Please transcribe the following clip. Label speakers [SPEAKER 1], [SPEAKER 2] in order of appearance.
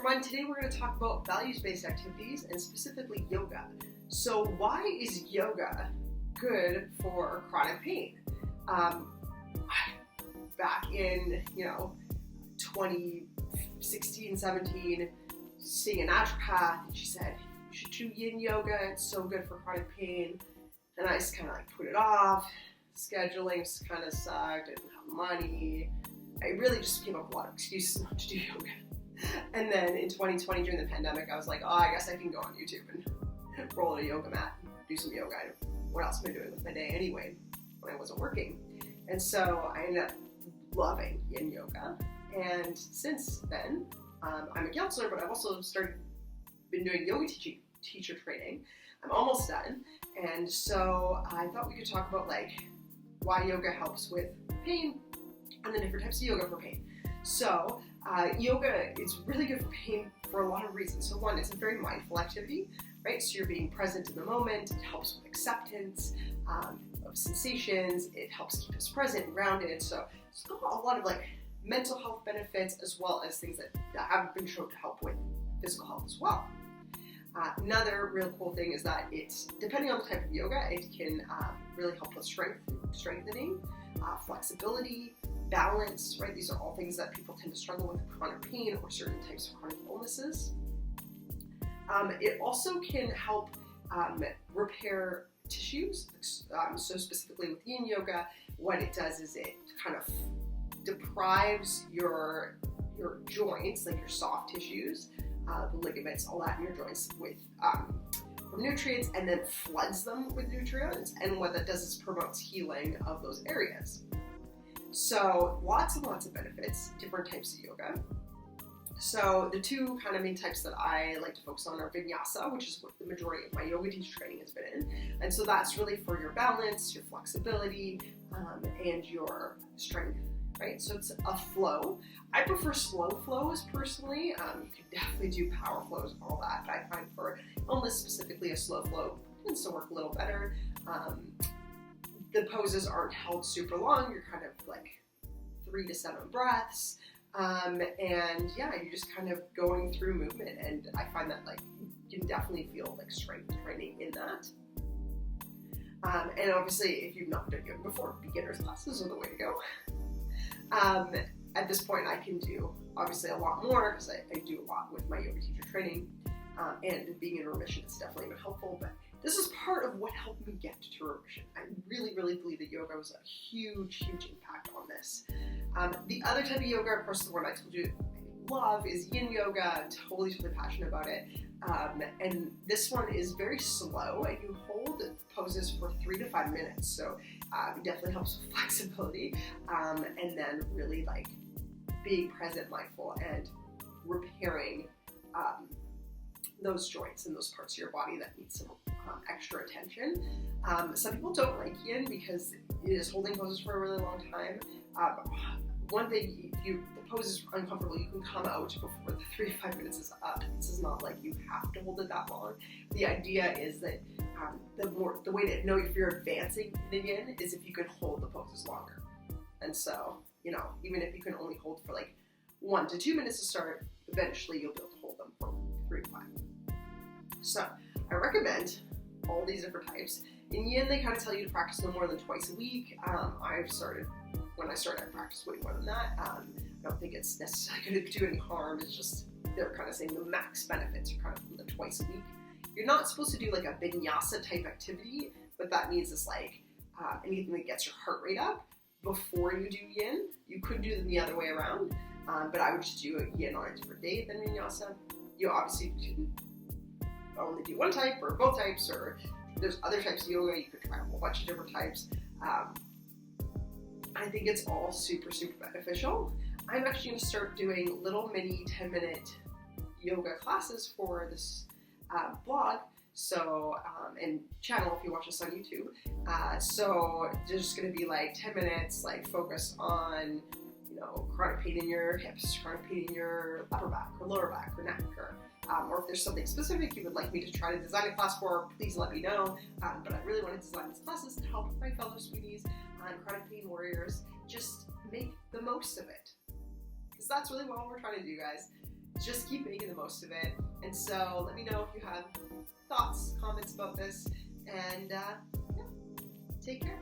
[SPEAKER 1] everyone, today we're going to talk about values-based activities and specifically yoga. So why is yoga good for chronic pain? Back in, 2016, 17, seeing a naturopath, and she said, you should do Yin Yoga, it's so good for chronic pain. And I just kind of put it off. Scheduling kind of sucked, didn't have money. I really just came up with a lot of excuses not to do yoga. And then in 2020, during the pandemic, I was like, I guess I can go on YouTube and roll a yoga mat, do some yoga. What else am I doing with my day anyway when I wasn't working? And so I ended up loving Yin Yoga. And since then, I'm a counselor, but I've also been doing yoga teacher training. I'm almost done. And so I thought we could talk about why yoga helps with pain and the different types of yoga for pain. So yoga is really good for pain for a lot of reasons. So one, it's a very mindful activity, right? So you're being present in the moment. It helps with acceptance of sensations. It helps keep us present and grounded. So it's got a lot of mental health benefits as well as things that have been shown to help with physical health as well. Another real cool thing is that it's, depending on the type of yoga, it can really help with strengthening, flexibility, balance, right? These are all things that people tend to struggle with chronic pain or certain types of chronic illnesses. It also can help repair tissues. So specifically with Yin Yoga, what it does is it kind of deprives your joints, like your soft tissues, the ligaments, all that in your joints with from nutrients, and then floods them with nutrients. And what that does is promotes healing of those areas. So lots and lots of benefits, different types of yoga. So the two kind of main types that I like to focus on are vinyasa, which is what the majority of my yoga teacher training has been in. And so that's really for your balance, your flexibility, and your strength, right? So it's a flow. I prefer slow flows personally. You can definitely do power flows and all that, but I find for illness specifically, a slow flow tends to work a little better. The poses aren't held super long. You're kind of 3 to 7 breaths. And yeah, you're just kind of going through movement. And I find that you can definitely feel strength training in that. And obviously if you've not done yoga before, beginner's classes are the way to go. At this point I can do obviously a lot more because I do a lot with my yoga teacher training. And being in remission has definitely been helpful, but this is part of what helped me get to remission. I really, really believe that yoga was a huge, huge impact on this. The other type of yoga, of course, the one I told you I love is Yin Yoga. I'm totally, totally passionate about it. And this one is very slow, and you hold poses for 3 to 5 minutes. So it definitely helps with flexibility, and then really being present, mindful, and repairing those joints and those parts of your body that need some extra attention. Some people don't like Yin because it is holding poses for a really long time. One thing, if the pose is uncomfortable, you can come out before the 3 to 5 minutes is up. This is not you have to hold it that long. The idea is that the way to know if you're advancing in the Yin is if you can hold the poses longer. And so, even if you can only hold for 1 to 2 minutes to start, eventually you'll be able to hold them for 3 to 5. So I recommend all these different types. In Yin, they kind of tell you to practice no more than twice a week. When I started, I practiced way more than that. I don't think it's necessarily going to do any harm. It's just, they're kind of saying the max benefits are kind of from the twice a week. You're not supposed to do a vinyasa type activity. What that means is anything that gets your heart rate up before you do Yin. You could do them the other way around, but I would just do a Yin on a different day than vinyasa. You obviously can only do one type or both types, or there's other types of yoga. You could try a whole bunch of different types. I think it's all super, super beneficial. I'm actually going to start doing little mini 10-minute yoga classes for this blog. So, and channel if you watch this on YouTube. So there's just going to be 10 minutes, focus on, chronic pain in your hips, chronic pain in your upper back or lower back or neck, or if there's something specific you would like me to try to design a class for, please let me know. But I really want to design these classes to help my fellow sweeties and chronic pain warriors just make the most of it. Because that's really what we're trying to do, guys. just keep making the most of it. And so let me know if you have thoughts, comments about this, and yeah, take care.